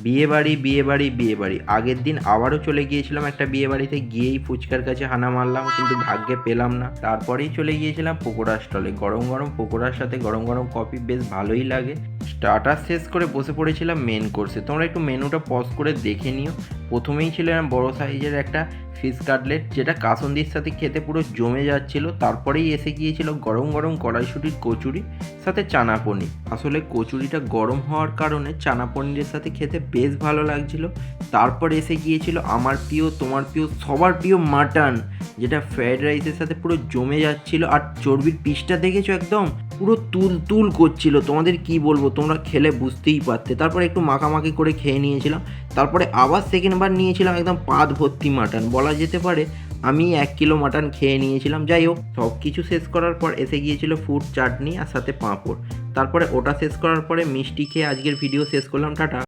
বিয়েবাড়ি বিয়েবাড়ি বিয়েবাড়ি আগের দিন আবারও চলে গিয়েছিলাম একটা বিয়েবাড়িতে, গিয়েই ফুচকার কাছে হানা মারলাম, কিন্তু ভাগ্যে পেলাম না। তারপরেই চলে গিয়েছিলাম পকোড়া স্টলে, গরম গরম পকোড়ার সাথে গরম গরম কফি বেশ ভালোই লাগে। স্টার্টার শেষ করে বসে পড়েছিলাম মেন কোর্সে। তোমরা একটু মেনুটা পজ করে দেখে নিও। প্রথমেই ছিল বড় সাইজের একটা ফিশ কাটলেট, যেটা কাসুন্দির সাথে খেতে পুরো জমে যাচ্ছিল। তারপরেই এসে গিয়েছিল গরম গরম কড়াইশুঁটির কচুরি সাথে চানা পনির। আসলে কচুরিটা গরম হওয়ার কারণে চানা পনিরের সাথে খেতে বেশ ভালো লাগছিল। তারপর এসে গিয়েছিল আমার প্রিয়, তোমার প্রিয়, সবার প্রিয় মাটন, যেটা ফ্রাইড রাইসের সাথে পুরো জমে যাচ্ছিল। আর চর্বির পিসটা দেখেছো, একদম পুরো তুল তুল করছিল। তোমাদের কি বলবো, তোমরা খেলে বুঝতেই পারতে। তারপরে একটু মাখামাখি করে খেয়ে নিয়েছিলাম। তারপরে আবার সেকেন্ডবার নিয়েছিলাম একদম পাত ভর্তি মাটন, বলা যেতে পারে আমি 1 কিলো মাটন খেয়ে নিয়েছিলাম। যাই হোক, সব কিছু শেষ করার পর এসে গিয়েছিল ফুড চাটনি আর সাথে পাঁপড়। তারপরে ওটা শেষ করার পরে মিষ্টি খেয়ে আজকের ভিডিও শেষ করলাম। টাটা।